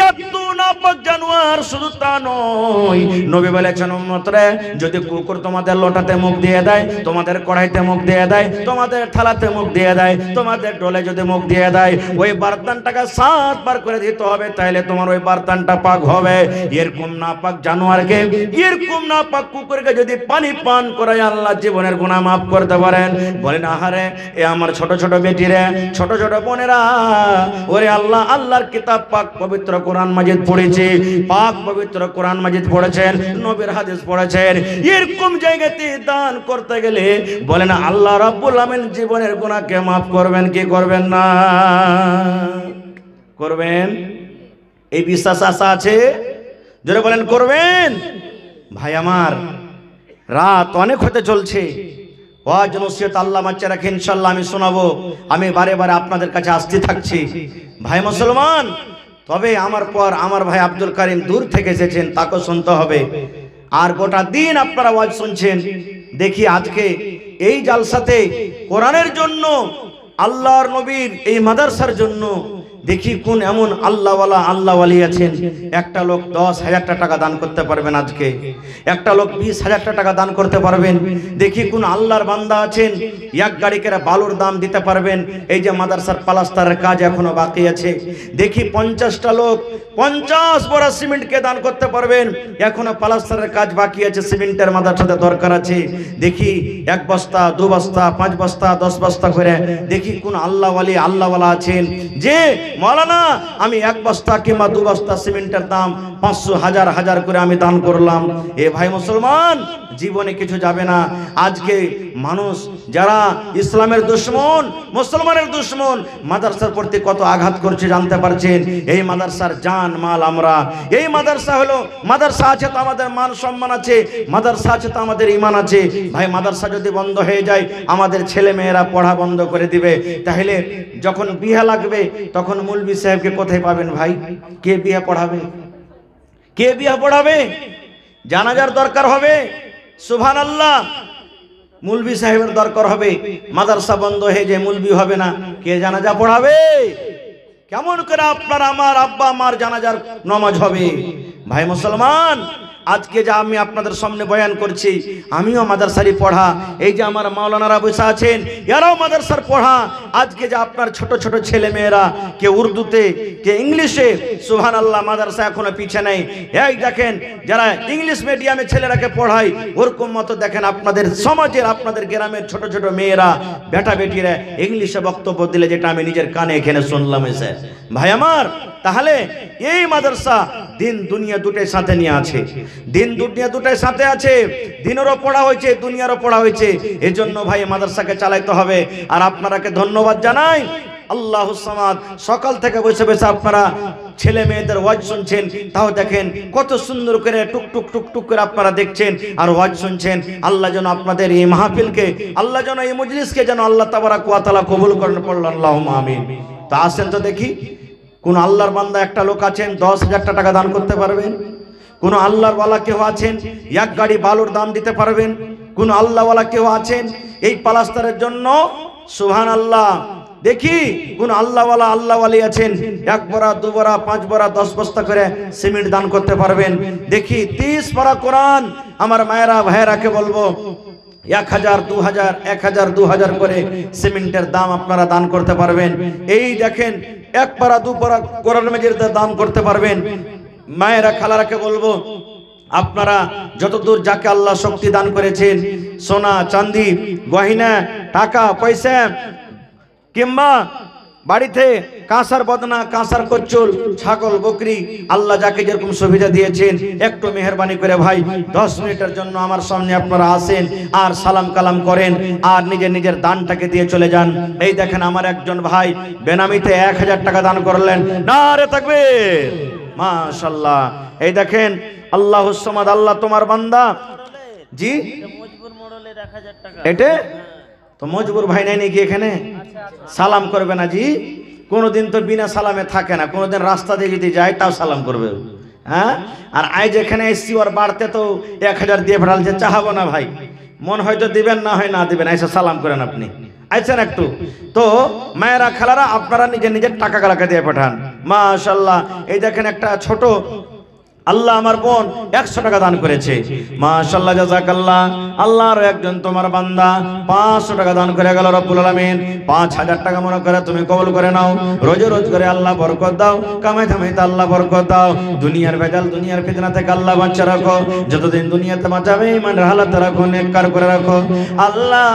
এত নাপাক জানোয়ার, শুধু তা নয়, নবী বলেছেন উম্মতরে, যদি কুকুর তোমাদের লোটাতে মুখ দিয়ে দেয়, তোমাদের কড়াইতে মুখ দিয়ে দেয়, তোমাদের থালাতে মুখ দিয়ে দেয়, তোমাদের ডোলে যদি মুখ দিয়ে দেয়, ওই বার্তানটাকে 7 বার করে দিতে হবে, তাহলে তোমার ওই বার্তানটা পাক হবে। এরকম নাপাক জানোয়ারকে, এরকম নাপাক কুকুরকে যদি পানি পান করায় আল্লাহ জীবনের গুনাহ মাফ করতে পারেন। বলেন আহারে, এ আমার ছোট ছোট বেটিরা, ছোট ছোট বোনেরা, ওরে আল্লাহ, আল্লাহর কিতাব পাক পবিত্র কোরআন মাজিদ পড়েছি, পাক পবিত্র কোরআন মাজিদ পড়েছেন, নবীর হাদিস পড়েছেন, এরকম জায়গাতে দান করতে গেলে বলেন আল্লাহ রাব্বুল আলামিন জীবনের গুনাহকে মাফ করবেন কি করবেন না? করবেন। এই বিশ্বাস আশা আছে? জোরে বলেন করবেন। ভাই আমার, রাত অনেক হতে চলছে, ওয়াজ নসিহত আল্লাহ বাচ্চা রাখে, ইনশাআল্লাহ আমি শোনাবো, আমি বারে বারে আপনাদের কাছে আসতে থাকছি। ভাই মুসলমান, তবে আমার পর আমার ভাই আব্দুল কারিম দূর থেকে এসেছেন, তাকে শুনতে হবে। আর গোটা দিন আপনারা ওয়াজ শুনছেন। দেখি আজকে এই জালসাতে কোরআনের জন্য, আল্লাহর নবীর এই মাদ্রাসার জন্য দেখি কোন এমন আল্লাহওয়ালা আল্লাহওয়ালি আছেন, একটা লোক 10,000 টাকা দান করতে পারবেন, আজকে একটা লোক 20,000 টাকা দান করতে পারবেন। দেখি কোন আল্লাহর বান্দা আছেন, এক গাড়ি করে বালুর দাম দিতে পারবেন। এই যে মাদ্রাসার প্লাস্টারের কাজ এখনো বাকি আছে, দেখি 50টা লোক 50 বড়া সিমেন্টকে দান করতে পারবেন, এখনো প্লাস্টারের কাজ বাকি আছে, সিমেন্টের মাদ্রাসাতে দরকার আছে। দেখি 1 বস্তা 2 বস্তা 5 বস্তা 10 বস্তা করে, দেখি কোন আল্লাহওয়ালি আল্লাহওয়ালা আছেন যে মাওলানা আমি 1 বস্তা কিংবা 2 বস্তা সিমেন্টের দাম 500 হাজার করে আমি দান করলাম। এ ভাই মুসলমান, জীবনে কিছু যাবে না। আজকে মানুষ যারা ইসলামের দুশমন, মুসলমানের দুশমন, মাদ্রাসার প্রতি কত আঘাত করছে জানতে পারছেন। এই মাদ্রাসার জান মাল আমরা। এই মাদ্রাসা হলো, মাদ্রাসা আছে তো আমাদের মান সম্মান আছে, মাদ্রাসা আছে তো আমাদের ঈমান আছে। ভাই মাদ্রাসা যদি বন্ধ হয়ে যায়, আমাদের ছেলে মেয়েরা পড়া বন্ধ করে দিবে। তাহলে যখন বিয়ে লাগবে তখন মৌলভী সাহেবকে কোথায় পাবেন ভাই? কে বিয়ে পড়াবে? কে বিয়ে পড়াবে? জানাজার দরকার হবে, সুবহানাল্লাহ, মৌলভী সাহেবের দরকার হবে। মাদ্রাসা বন্ধ হয়ে যায়, মৌলভী হবে না, কে জানাজা পড়াবে? কেমন করে আপনার আমার আব্বা আমার জানাজার নামাজ হবে? ভাই মুসলমান, আজকে যা আমি আপনাদের সামনে বয়ান করছি, আমিও মাদ্রাসারই পড়া। এই যে আমার মাওলানারা বসে আছেন, এরাও মাদ্রাসার পড়া। আজকে যে আপনার ছোট ছোট ছেলে মেয়েরা, কে উর্দুতে, কে ইংলিশে, সুবহানাল্লাহ, মাদ্রাসা এখনো পিছে নেই। এই দেখেন, যারা ইংলিশ মিডিয়ামে ছেলেরাকে পড়ায়, ওরকম মতো দেখেন আপনাদের সমাজের, আপনাদের গ্রামের ছোট ছোট মেয়েরা, বেটা বেটিরা ইংলিশে বক্তব্য দিলে, যেটা আমি নিজের কানে এখানে শুনলাম এসে। ভাই আমার, তাহলে এই মাদ্রাসা দিন দুনিয়া দুটোর সাথে নিয়ে আছে, দিন দুনিয়া দুটোর সাথে আছে। দিনেরও পড়া হয়েছে, দুনিয়ারও পড়া হয়েছে। এজন্য ভাই মাদ্রাসাকে চালাইতে হবে। আর আপনারাকে ধন্যবাদ জানাই, আল্লাহুস সামাদ, সকাল থেকে বসে বসে আপনারা ছেলে মেয়েদের ওয়াজ শুনছেন, তাও দেখেন কত সুন্দর করে টুক টুক টুক টুক করে আপনারা দেখছেন আর ওয়াজ শুনছেন। আল্লাহ যেন আপনাদের এই মাহফিলকে, আল্লাহ যেন এই মজলিসকে যেন আল্লাহ তাবারাক ওয়া তাআলা কবুল করেন, পড়লেন আল্লাহুম্মা আমিন। তা আসেন তো দেখি, কোন আল্লাহর বান্দা একটা লোক আছেন 10,000 টাকা দান করতে পারবেন? কোন আল্লাহওয়ালা কেউ আছেন এক গাড়ি বালুর দাম দিতে পারবেন? কোন আল্লাহওয়ালা কেউ আছেন এই প্লাস্টারের জন্য? সুবহানাল্লাহ। দেখি কোন আল্লাহওয়ালা আল্লাহওয়ালি আছেন এক বড়া, দু বড়া, 5 বড়া, 10 বস্তা করে সিমেন্ট দান করতে পারবেন? দেখি 30 পারা কোরআন আমার মায়েরা ভাইয়েরাকে বলবো 1000, 2000, 1000, 2000 করে সিমেন্টের দাম আপনারা দান করতে পারবেন। এই দেখেন 1 পারা 2 পারা কোরআন মাজিদের দান করতে পারবেন। মায়েরা খালারাকে বলবো আপনারা যতদূর যাকে আল্লাহ শক্তি দান করেছেন, সোনা চাঁদি গয়না টাকা পয়সা কিংবা বাড়িতে কাঁসার বদনা, কাঁসার কচ্চল, ছাগল বকরি, আল্লাহ যাকে যেরকম সুবিধা দিয়েছেন একটু মেহরবানি করে ভাই 10 মিনিটের জন্য আমার সামনে আপনারা আসেন আর সালাম কালাম করেন আর নিজের নিজের দানটাকে দিয়ে চলে যান। এই দেখেন আমার একজন ভাই বেনামিতে 1000 টাকা দান করলেন। নারে তাকবীর, মাশাআল্লাহ। এই দেখেন আল্লাহুস সামাদ, আল্লাহ তোমার বান্দা। জি মজবুর মোড়লের 1000 টাকা। এটা তো মজবুর ভাই নাই নাকি এখানে? সালাম করবে না জি? কোনোদিন তো বিনা সালামে থাকে না, কোনোদিন রাস্তা দিয়ে যদি যায় তাও সালাম করবে। হ্যাঁ, আর আজ এখানে এসছি ওর বাড়তে তো 1000 দিয়ে ফেরালছে, চাহাবো না ভাই। মন হয়তো দিবেন, না হয় না দিবেন, এসে সালাম করেন আপনি আইছেন একটু। তো মায়েরা খালারা আপনারা নিজের নিজের টাকা গালাকে দিয়ে পাঠান। মাশাআল্লাহ। এই দেখেন একটা ছোট আল্লাহ আমার বোন 100 টাকা দান করেছে। মাশাআল্লাহ, জাযাকাল্লাহ। আল্লাহর একজন তোমার বান্দা 500 টাকা দান করে গেল। রব্বুল আলামিন 5000 টাকা মনে করে তুমি কবুল করে নাও। রোজ রোজ করে আল্লাহ বরকত দাও, কামাই ধামাইতে আল্লাহ বরকত দাও। দুনিয়ার ভেজাল, দুনিয়ার ফিতনা থেকে আল্লাহ বাঁচিয়ে রাখো। যতদিন দুনিয়াতে বাঁচাবে ইমানের হালাত রাখো, নেককার করে রাখো। আল্লাহ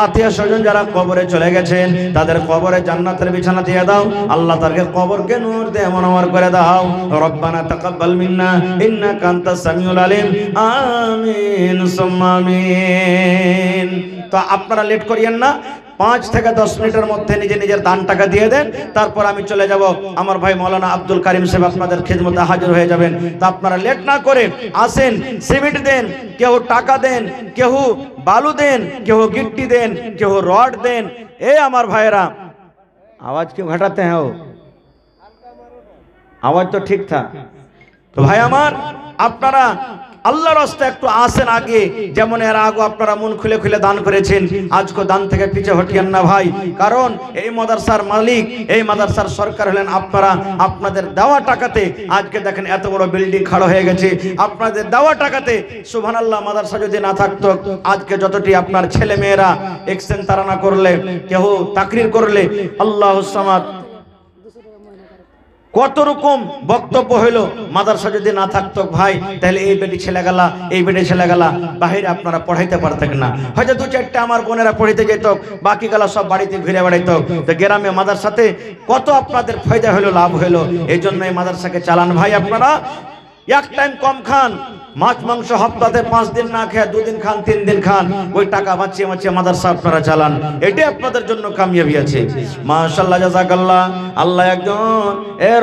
আত্মীয় স্বজন যারা কবরে চলে গেছেন তাদের কবরে জান্নাতের বিছানা দিয়ে দাও। আল্লাহ তাদেরকে কবরকে নূর দিয়ে মনোহর করে দাও। রব্বানা তাকাব্বাল ইন্নাকা আনতাস সামিউল আলিম। আমিন সুম্মা আমিন। তো আপনারা লেট করিয়েন না, 5 থেকে 10 মিনিটের মধ্যে নিজে নিজের দান টাকা দিয়ে দেন। তারপর আমি চলে যাব, আমার ভাই মাওলানা আব্দুল কারিম সাহেব আপনাদের খিদমতে হাজির হয়ে যাবেন। তা আপনারা লেট না করে আসেন, সিমেন্ট দেন, কেউ টাকা দেন, কেউ বালু দেন, কেউ গিট্টি দেন, কেউ রড দেন। এ আমার ভাইয়েরা, আওয়াজ क्यों घटाते हैं? আওয়াজ তো ঠিক था। তো ভাই আমার, আপনারা আল্লাহর রাস্তায় একটু আসেন আগে, যেমন এর আগে আপনারা মন খুলে খুলে দান করেছেন। আজকে দান থেকে পিছে হটিয়েন না ভাই, কারণ এই মাদ্রাসার মালিক, এই মাদ্রাসার সরকার হলেন আপনারা। আপনাদের দেওয়া টাকাতে আজকে দেখেন এত বড় বিল্ডিং খাড়া হয়ে গেছে। আপনাদের দেওয়া টাকাতে সুবহানাল্লাহ, মাদ্রাসা যদি না থাকতো আজকে যতটি আপনার ছেলে মেয়েরা এক্সেন তারানা করলে, কেউ তাকরির করলে, আল্লাহুস সামাদ কত রকম বক্তব্য হইলো, মাদ্রাসা যদি না থাকতো ভাই তাহলে এই বেটি ছেলে গেলা, এই বেটি ছেলে গেলা বাহিরে আপনারা পড়াইতে পারতেন না। হয়তো 2-4টা আমার বোনেরা পড়িতে যেত, বাকি গেলা সব বাড়িতে ঘুরে বেড়াইতো। তো গ্রামে মাদ্রাসাতে কত আপনাদের ফায়দা হইলো, লাভ হইলো। এই জন্য এই মাদ্রাসাকে চালান ভাই। আপনারা এক টাইম কম খান, মাছ মাংস সপ্তাহে 5 দিন না খেয়ে 2 দিন খান, 3 দিন খান, ওই টাকা বাঁচিয়ে বাঁচিয়ে মাদ্রাসা আপনারা চালান। এটাই আপনাদের জন্য কামিয়াবি আছে। মাশাআল্লাহ, জাযাকাল্লাহ। আল্লাহ একজন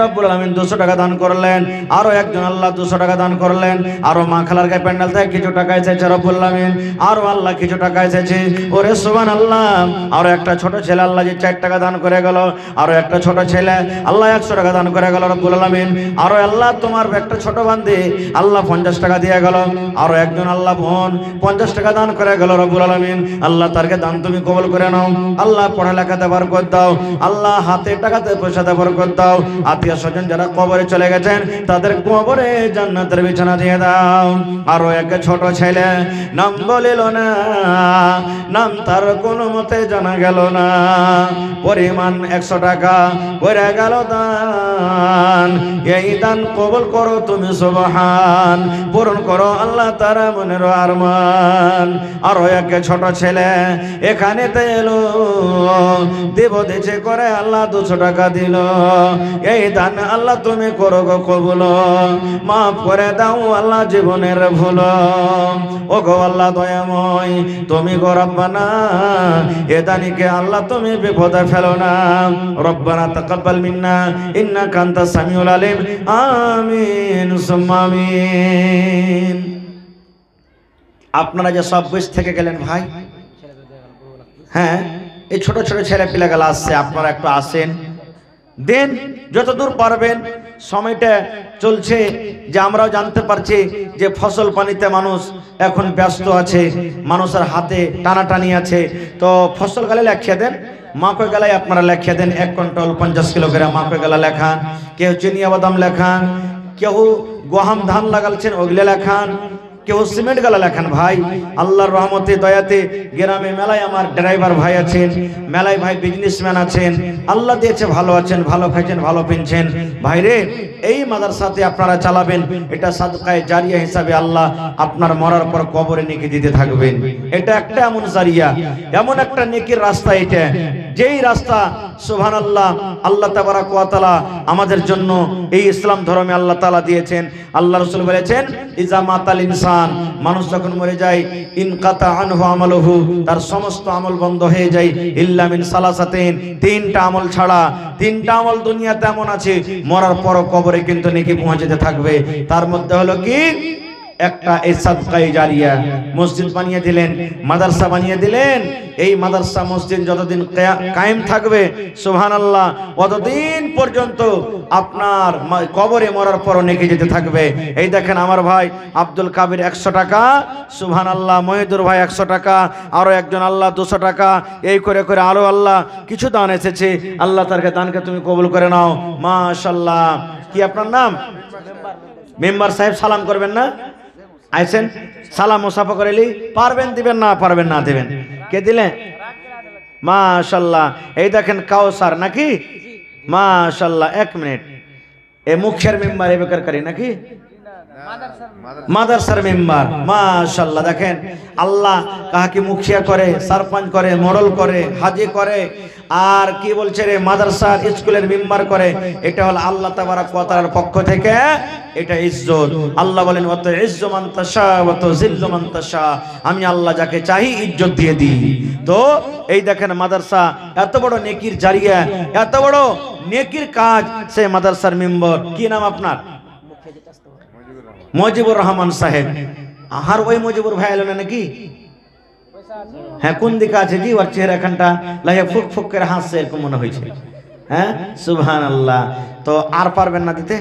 রব্বুল আলামিন 200 টাকা দান করলেন, আরো একজন আল্লাহ 200 টাকা দান করলেন, আরো মা খালার গায়ে প্যান্ডেল থেকে কিছু টাকা এসেছে রব্বুল আলামিন, আরো আল্লাহ কিছু টাকা এসেছে। ওরে সুবহানাল্লাহ। আরো একটা ছোট ছেলে আল্লাহ যে 4 টাকা দান করে গেল, আরো একটা ছোট ছেলে আল্লাহ 100 টাকা দান করে গেল রব্বুল আলামিন। আরো আল্লাহ তোমার একটা ছোট বান্দি আল্লাহ 50 টাকা দিয়ে গেল। আরো একজন আল্লাহ বোন 50 টাকা দান করে গেল রব্বুল আলামিন। আল্লাহ তারকে দান তুমি কবুল করে নাও। আল্লাহ পড়ালেখাতে বরকত দাও, আল্লাহ হাতে টাকাতে পয়সাতে বরকত দাও। আত্মীয় স্বজন যারা কবরে চলে গেছেন তাদের কবরে জান্নাতের বিছানা দিয়ে দাও। আরো এক ছোট ছেলে নাম বলিল না, নাম তার কোনো মতে জানা গেল না, পরিমাণ 100 টাকা করে গেল দান। এই দান কবুল করো তুমি সুবহান, পূরণ করো আল্লাহ তারা মনের আরমান। আরো এক ছোট ছেলে এখানে এলো, দেব দেছে করে আল্লাহ 200 টাকা দিল। এই দান আল্লাহ তুমি করো গো কবুল, মাফ করে দাও আল্লাহ জীবনের ভুল। ও গো আল্লাহ দয়াময়, তুমি গো রব্বানা, এ দানিকে আল্লাহ তুমি বিপদে ফেলো না। রব্বানা তাকাব্বাল মিন্না ইন্নাকা আনতাস সামিউল আলিম। আমিন সুম্মা আমিন। আপনারা যে সব বয়স থেকে গেলেন ভাই, হ্যাঁ এই ছোট ছোট ছেলে পিলাগুলো আসছে, আপনারা একটু আসেন, দেন যতদূর পারবেন। সময়টা চলছে যে আমরাও জানতে পারছি যে ফসল পানিতে মানুষ এখন ব্যস্ত আছে, মানুষের হাতে টানাটানি আছে। তো ফসল গালে লেখিয়ে দেন, মাকে গেলায় আপনারা লেখিয়ে দেন 1 কুইন্টাল 50 কিলোগ্রাম মাকে গেলা লেখান। কেউ চিনিয়া বাদাম লেখান, কেউ গহাম ধান লাগালছেন ওগুলো লেখান, কেউ সিমেন্ট গালা লেখান। ভাই আল্লাহর রহমতে দয়াতে গ্রামে মেলায় আমার ড্রাইভার ভাই আছেন, মেলায় ভাই বিজনেসম্যান আছেন, আল্লাহ দিয়েছে ভালো আছেন, ভালো খাইছেন, ভালো পেনছেন। ভাইরে এই মাদ্রাসাতে আপনারা চালাবেন, এটা সাদকায়ে জারিয়া হিসাবে আল্লাহ আপনার মরার পর কবরে নেকি দিতে থাকবেন। এটা একটা এমন জারিয়া, এমন একটা নেকির রাস্তা, এটা যেই রাস্তা সুবহানাল্লাহ আল্লাহ তাবারাক ওয়া তাআলা আমাদের জন্য এই ইসলাম ধর্মে আল্লাহ তাআলা দিয়েছেন। আল্লাহ রাসূল বলেছেন ইজা মাতাল ইনসান, মানুষ যখন মরে যায়, ইনকাতা আনহু আমালুহু, তার সমস্ত আমল বন্ধ হয়ে যায়, ইল্লা মিন সালাসাতিন, 3টা আমল ছাড়া। 3টা আমল দুনিয়াতে এমন আছে মরার পর কবরে কিন্তু নেকি পৌঁছাতে থাকবে। তার মধ্যে হলো কি, একটা এই সাদকায়ে জারিয়া, মসজিদ বানিয়ে দিলেন, মাদ্রাসা বানিয়ে দিলেন। এই মাদ্রাসা মসজিদ যতদিন কায়েম থাকবে সুবহানাল্লাহ, ততদিন পর্যন্ত আপনার কবরে মরার পর নেকি যেতে থাকবে। এই দেখেন আমার ভাই আব্দুল কাবির 100 টাকা, সুবহানাল্লাহ মহিদুর ভাই 100 টাকা, আরো একজন আল্লাহ 200 টাকা, এই করে করে আরো আল্লাহ কিছু দান এসেছে। আল্লাহ তারকে দানকে তুমি কবুল করে নাও মাশাআল্লাহ। কি আপনার নাম? মেম্বার সাহেব সালাম করবেন না? আইছেন সালাম মুসাফা করেলি, পারবেন দিবেন, না পারবেন না দেবেন। কে দিলেন? মাশাআল্লাহ। এই দেখেন কাউসার নাকি? মাশাআল্লাহ। 1 মিনিট, এ মুখের মেম্বার এ বেকারকারী নাকি? মাদ্রাসার মেম্বার। মাশাআল্লাহ। দেখেন আল্লাহ কাহাকে মুখিয়া করে, সারপঞ্চ করে, মডল করে, হাজি করে, আর কি বলছে রে মাদ্রাসার স্কুলের মেম্বার করে। এটা হলো আল্লাহ তাবারাক ওয়া তাআলার পক্ষ থেকে এটা ইজ্জত। আল্লাহ বলেন ওয়া তুইজ্জু মান তাশা ওয়া তুযিল্লু মান তাশা, আমি আল্লাহ যাকে চাই ইজ্জত দিয়ে দিই। তো এই দেখেন মাদ্রাসা এত বড় নেকির জারিয়া, এত বড় নেকির কাজ, সেই মাদ্রাসার মেম্বার। কি নাম আপনার? মজিবুর রহমান সাহেব। আর ওই মজিবুর ভাই এলো না নাকি? হ্যাঁ, কোন দিকে আছে জি? ওর চেহারা এখানটা লাগে ফুক ফুক করে হাসছে, এরকম মনে হয়েছে। হ্যাঁ সুবহানাল্লাহ। তো আর পারবেন না দিতে?